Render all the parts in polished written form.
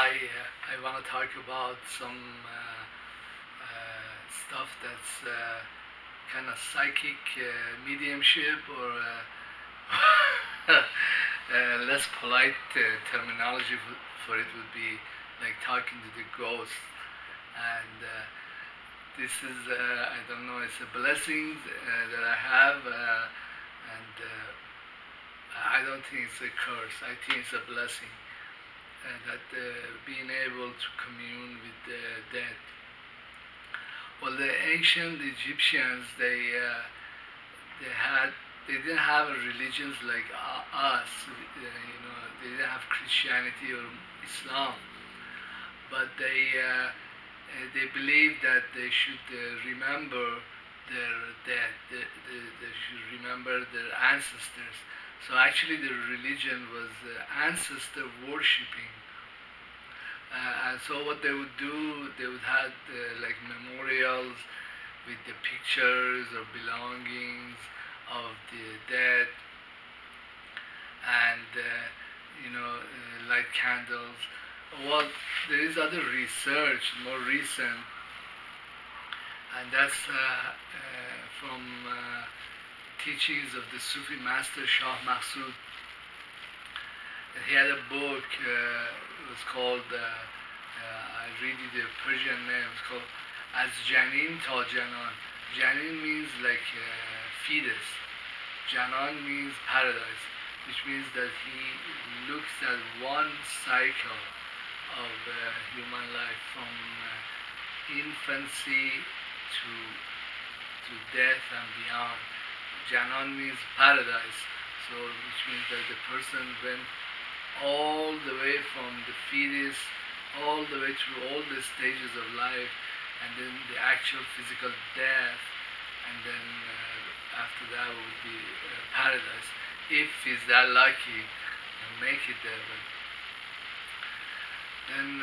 I want to talk about some stuff that's kind of psychic mediumship or less polite terminology for it would be like talking to the ghost. And this is, I don't know, it's a blessing that I have, and I don't think it's a curse. I think it's a blessing that being able to commune with the dead. Well, the ancient Egyptians, they had they didn't have religions like us. They didn't have Christianity or Islam, but they believed that they should remember their dead. They should remember their ancestors. So actually, the religion was ancestor worshipping. And so what they would do, they would have like memorials with the pictures or belongings of the dead, and light candles. Well, there is other research, more recent, and that's from teachings of the Sufi master Shah Mahsud. He had a book. It was called. I read you the Persian name. It's called Az Janin Ta Janan. Janin means like fetus. Janan means paradise, which means that he looks at one cycle of human life from infancy to death and beyond. Janan means paradise, so which means that the person went all the way from the fetus, all the way through all the stages of life, and then the actual physical death, and then after that would be paradise, if he's that lucky and make it there. But then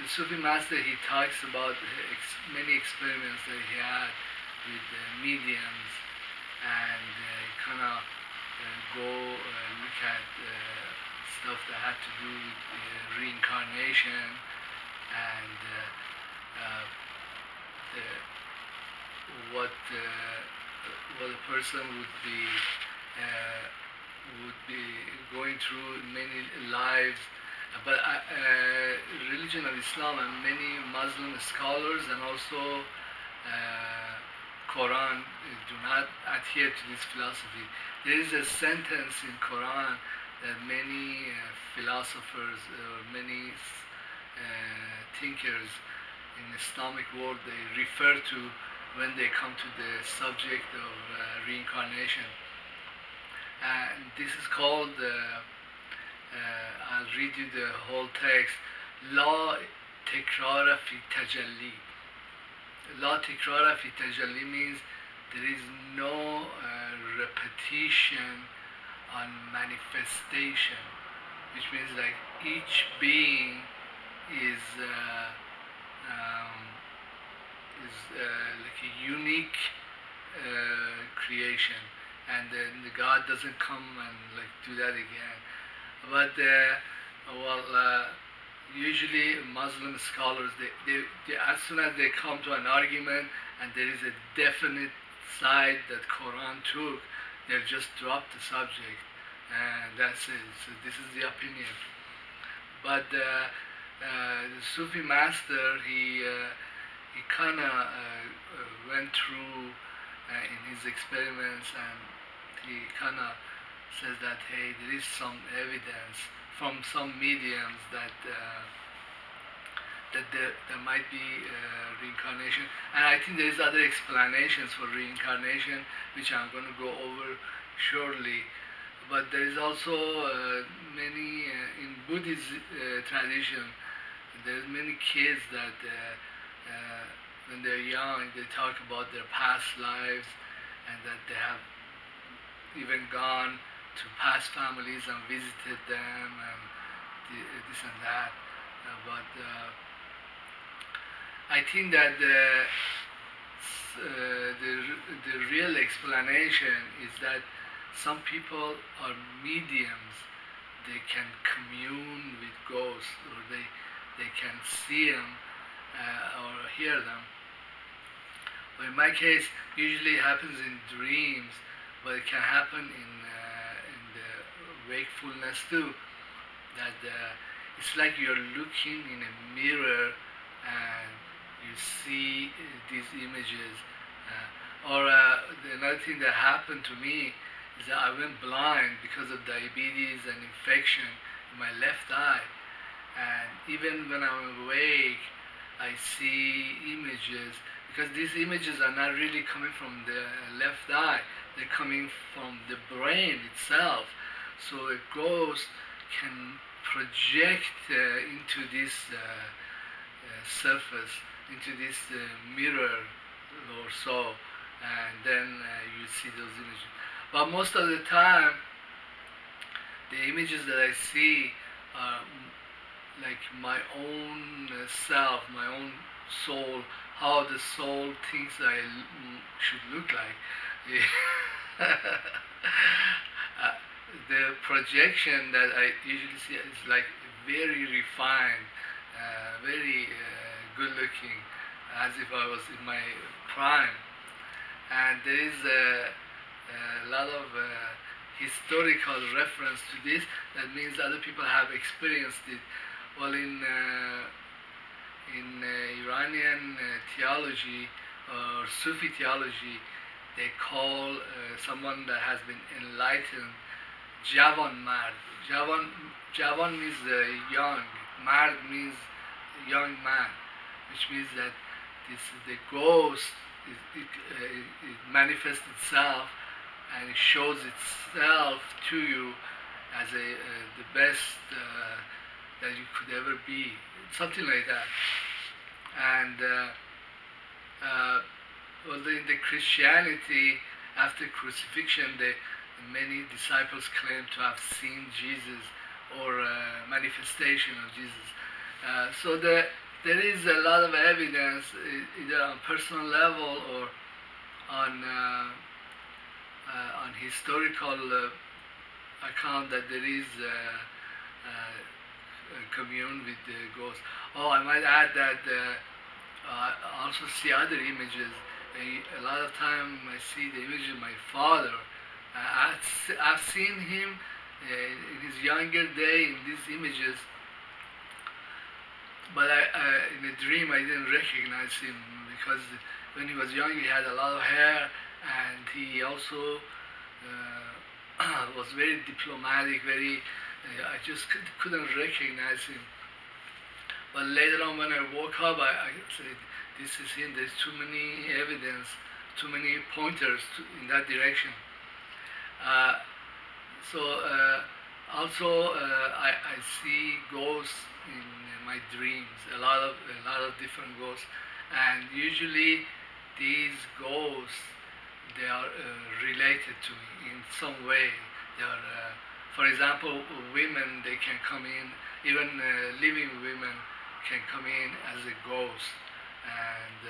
the Sufi master, he talks about many experiments that he had with mediums, and kind of go look at stuff that had to do with reincarnation and the, what a person would be going through many lives. But religion of Islam and many Muslim scholars and also Quran do not adhere to this philosophy. There is a sentence in Quran that many philosophers or many thinkers in Islamic world they refer to when they come to the subject of reincarnation. And this is called, I'll read you the whole text, La Tikrara fi Tajalli. La Tikrara fi Tajalli means there is no repetition on manifestation, which means like each being is like a unique creation, and then the God doesn't come and like do that again. But usually Muslim scholars, they as soon as they come to an argument and there is a definite side that Quran took, they'll just drop the subject, and that's it. So this is the opinion. But the Sufi master, he kind of went through in his experiments, and he kind of says that hey, there is some evidence from some mediums that there might be reincarnation, and I think there is other explanations for reincarnation, which I'm going to go over shortly. But there is also many in Buddhist tradition. There's many kids that when they're young, they talk about their past lives, and that they have even gone to past families and visited them, and this and that. But I think that the real explanation is that some people are mediums, they can commune with ghosts, or they can see them or hear them. But in my case, usually it happens in dreams, but it can happen in the wakefulness too. That it's like you're looking in a mirror and you see these images. Another thing that happened to me is that I went blind because of diabetes and infection in my left eye. And even when I'm awake, I see images, because these images are not really coming from the left eye, they're coming from the brain itself. So a ghost can project into this surface, into this mirror or so, and then you see those images. But most of the time, the images that I see are like my own self, my own soul, how the soul thinks should look like. The projection that I usually see is like very refined, very good looking, as if I was in my prime. And there is a lot of historical reference to this. That means other people have experienced it. Well, in Iranian theology or Sufi theology, they call someone that has been enlightened Javan Mard. Javan means young. Mard means young man, which means that the ghost it manifests itself and it shows itself to you as the best that you could ever be, something like that. And well, in the Christianity, after crucifixion, many disciples claim to have seen Jesus or manifestation of Jesus. So there is a lot of evidence, either on personal level or on historical account, that there is commune with the ghost. Oh, I might add that I also see other images. A lot of time I see the image of my father. I've seen him in his younger day in these images, but in a dream I didn't recognize him, because when he was young he had a lot of hair, and he also was very diplomatic, very I just couldn't recognize him. But later on when I woke up, I said, this is him. There's too many evidence, too many pointers in that direction. Also I see ghosts in my dreams, a lot of different ghosts, and usually these ghosts, they are related to me in some way. They are, for example, women, they can come in, even living women can come in as a ghost, and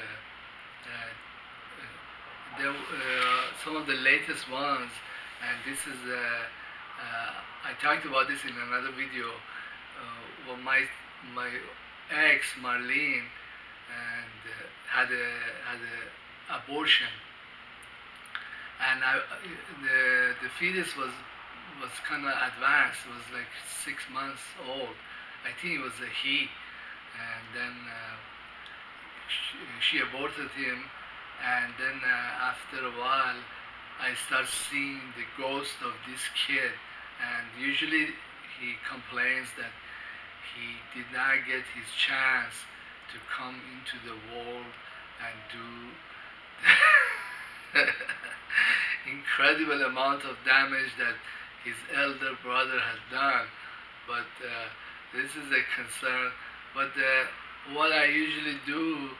some of the latest ones, and this is I talked about this in another video. Well, my ex Marlene, and had a abortion, and the fetus was kind of advanced. It was like 6 months old. I think it was a he, and then she aborted him, and then after a while I start seeing the ghost of this kid, and usually he complains that he did not get his chance to come into the world and do incredible amount of damage that his elder brother had done. But this is a concern. But what I usually do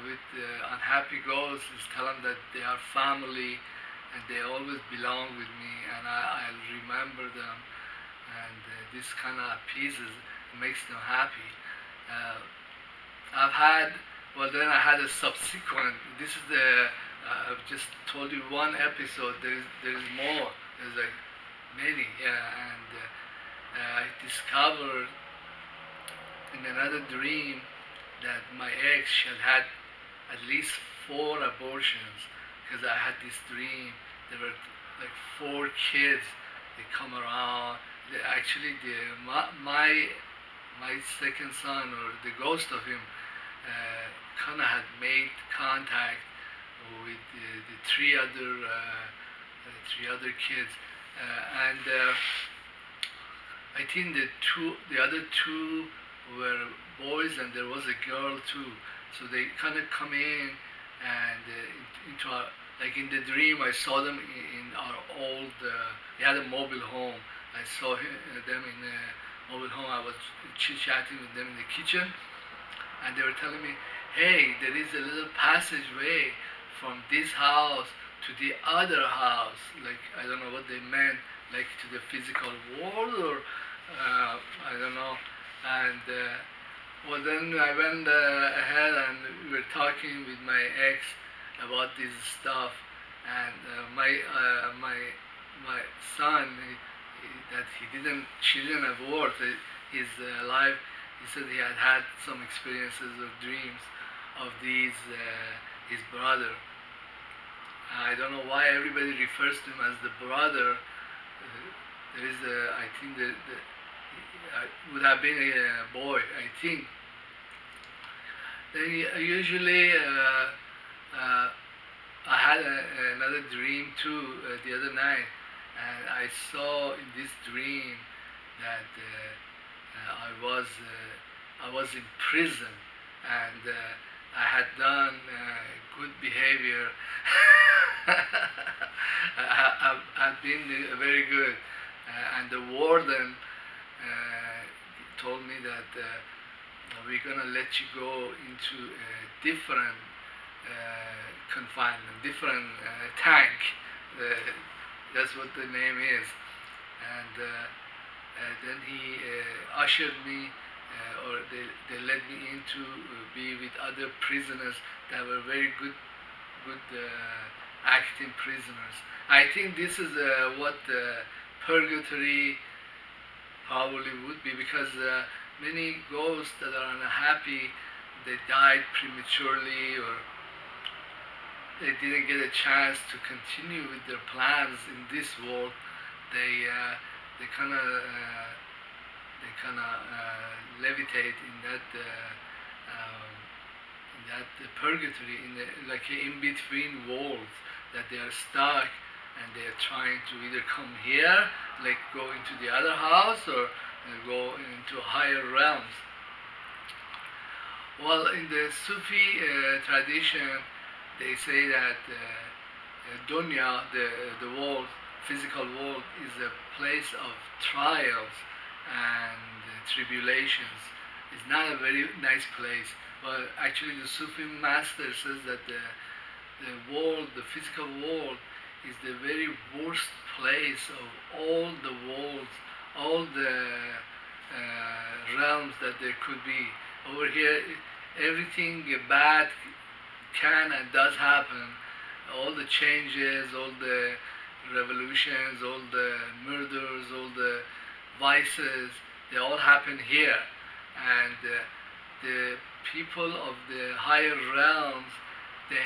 with unhappy ghosts is tell them that they are family and they always belong with me, and I'll remember them, and this kind of appeases, makes them happy. Then I had a subsequent, this is I've just told you one episode, there is more, there's like many, yeah, and I discovered in another dream that my ex had had at least 4 abortions, because I had this dream. There were like 4 kids. They come around. Actually, my second son, or the ghost of him, kind of had made contact with the three other kids, and I think the other two were boys, and there was a girl too. So they kind of come in and into our, like in the dream, I saw them in our old. We had a mobile home. I saw them in a mobile home. I was chit chatting with them in the kitchen, and they were telling me, "Hey, there is a little passageway from this house to the other house." Like, I don't know what they meant, like to the physical world, or I don't know. And well, then I went ahead, and we were talking with my ex about this stuff, and my son, she didn't abort his life. He said he had had some experiences or dreams of his brother. I don't know why everybody refers to him as the brother. There is I think would have been a boy, I think. Then usually I had another dream too the other night, and I saw in this dream that I was in prison, and I had done good behavior. I've been very good, and the warden told me that we're gonna let you go into a different confinement, different tank. That's what the name is. And then he ushered me, or they led me in to be with other prisoners that were very good acting prisoners. I think this is what purgatory probably would be, because many ghosts that are unhappy, they died prematurely, or they didn't get a chance to continue with their plans in this world. They kind of levitate in that purgatory, like in between worlds, that they are stuck, and they are trying to either come here, like go into the other house, or go into higher realms. Well, in the Sufi tradition, they say that dunya, the world, physical world, is a place of trials and tribulations. It's not a very nice place. But actually, the Sufi master says that the world, the physical world, is the very worst place of all the worlds, all the realms that there could be. Over here, everything bad can and does happen. All the changes, all the revolutions, all the murders, all the vices, they all happen here. And the people of the higher realms, they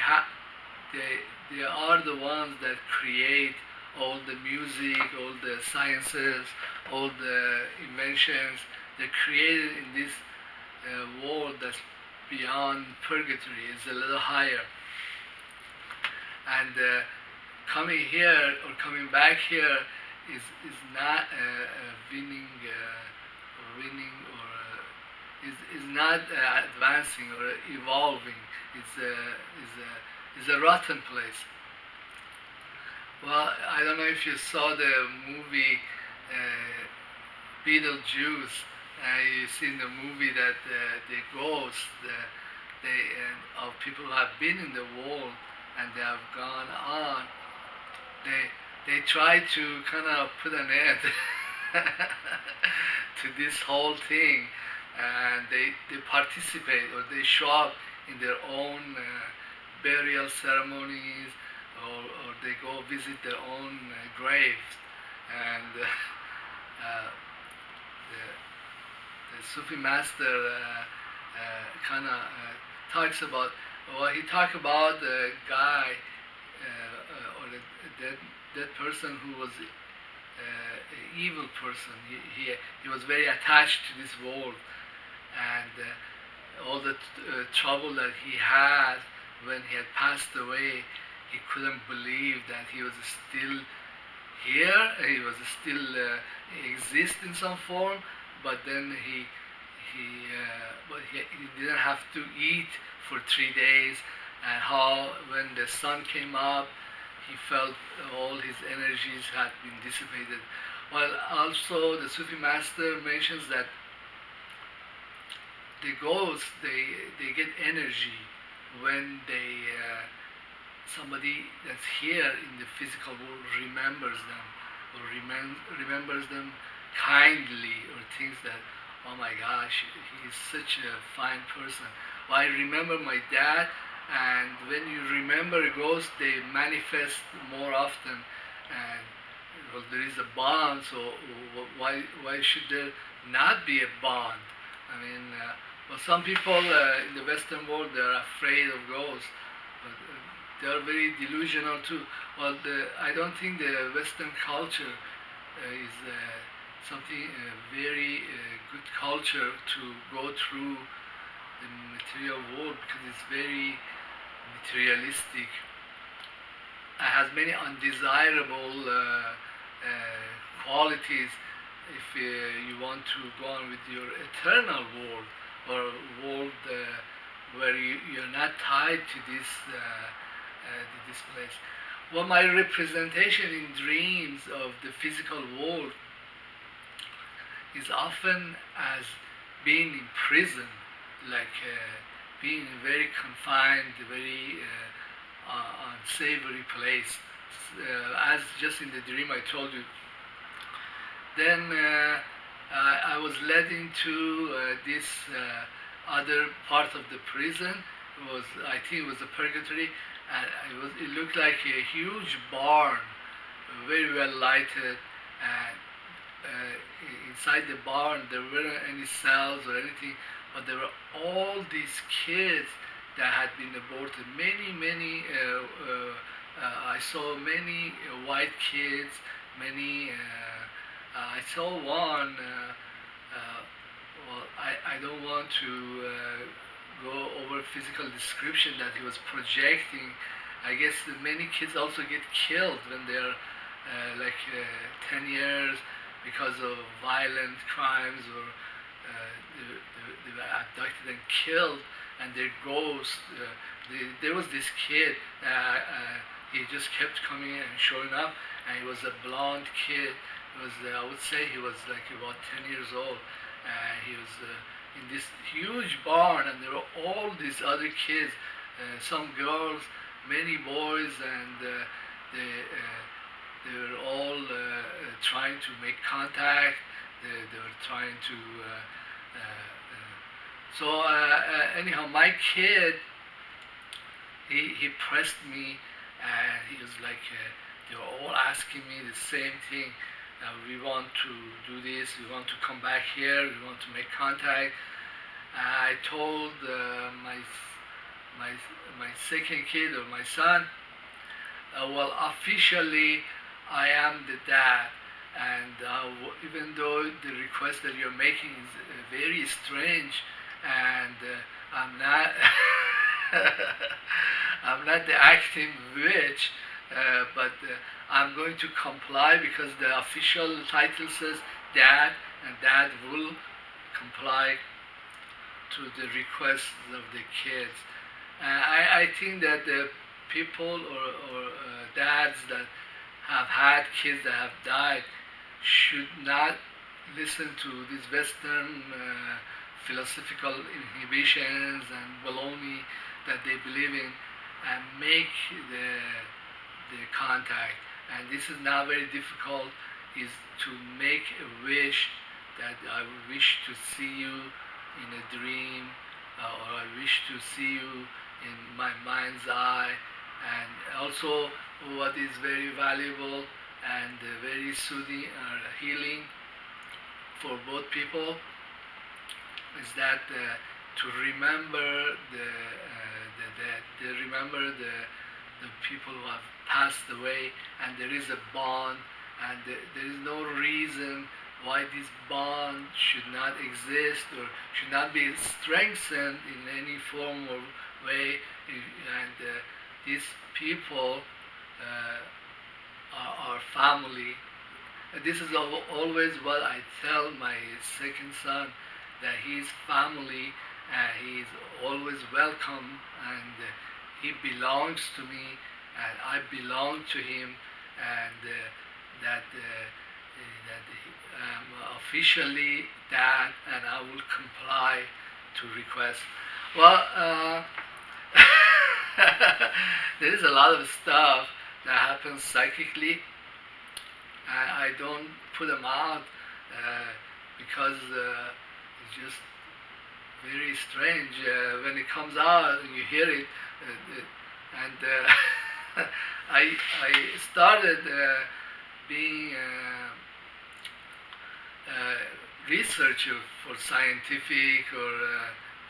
are the ones that create all the music, all the sciences, all the inventions. They're created in this world that's beyond purgatory. It's a little higher. And coming here or coming back here is not winning, or is not advancing or evolving. It's a rotten place. Well, I don't know if you saw the movie Beetlejuice. You've seen the movie that the ghosts, of people who have been in the world and they have gone on. They try to kind of put an end to this whole thing, and they participate, or they show up in their own burial ceremonies, or they go visit their own graves, and the Sufi master kind of talks about, well, he talked about the guy or the dead person who was an evil person. He was very attached to this world, and all the trouble that he had when he had passed away, he couldn't believe that he was still here. He was still exist in some form, but then he didn't have to eat for 3 days, and how when the sun came up, he felt all his energies had been dissipated. Well, also the Sufi master mentions that the ghosts they get energy when somebody that's here in the physical world remembers them or remembers them kindly or thinks that, oh my gosh, he is such a fine person. Well, I remember my dad, and when you remember a ghost, they manifest more often, and well, there is a bond. So why should there not be a bond? I mean, well, some people in the Western world they are afraid of ghosts, but they are very delusional too. Well, I don't think the Western culture is something very good culture to go through the material world because it's very materialistic. It has many undesirable qualities if you want to go on with your eternal world or world where you're not tied to this place. Well, my representation in dreams of the physical world is often as being in prison, like being in a very confined, very unsavory place. As just in the dream I told you. Then I was led into this other part of the prison. It was, I think, it was a purgatory, and it looked like a huge barn, very well lighted, and inside the barn there weren't any cells or anything, but there were all these kids that had been aborted. Many. I saw many white kids. Many. I saw one. Well, I don't want to go over physical description that he was projecting. I guess that many kids also get killed when they're 10 years because of violent crimes, or they were abducted and killed, and their ghosts. There was this kid. He just kept coming and showing up, and he was a blonde kid. He was, I would say, he was like about 10 years old. He was in this huge barn, and there were all these other kids, some girls, many boys, and they were all trying to make contact. They were trying to. Anyhow, my kid, he pressed me, and he was like, they were all asking me the same thing. We want to do this. We want to come back here. We want to make contact. I told my second kid, or my son, well, officially I am the dad, and even though the request that you're making is very strange, and I'm not I'm not the acting witch, but I'm going to comply because the official title says dad, and dad will comply to the requests of the kids. I think that the people or dads that have had kids that have died should not listen to these Western philosophical inhibitions and baloney that they believe in, and make the contact. And this is not very difficult, is to make a wish that I wish to see you in a dream, or I wish to see you in my mind's eye. And also what is very valuable and very soothing or healing for both people is that to remember remember the people who have passed away, and there is a bond, and there is no reason why this bond should not exist or should not be strengthened in any form or way. And these people are family. This is always what I tell my second son, that his family, he is always welcome, and he belongs to me, and I belong to him, and that I'm officially that, and I will comply to request. Well, there is a lot of stuff that happens psychically, and I don't put them out because it's just very strange when it comes out and you hear it. And I started being a researcher for scientific or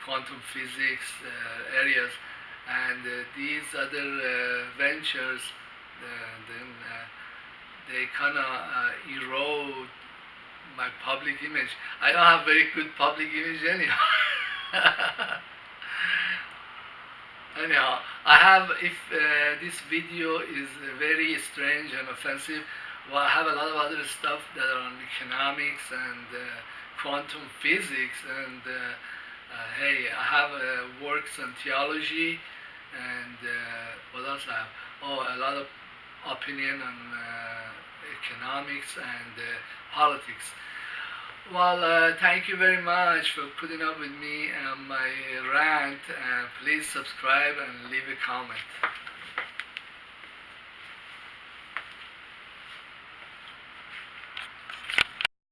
quantum physics areas, and these other ventures then they kind of erode my public image. I don't have very good public image anyhow. Anyhow, I have, if this video is very strange and offensive, well, I have a lot of other stuff that are on economics and quantum physics, and hey, I have works on theology, and what else I have? Oh, a lot of opinion on economics and politics. Well, thank you very much for putting up with me and my rant. Please subscribe and leave a comment.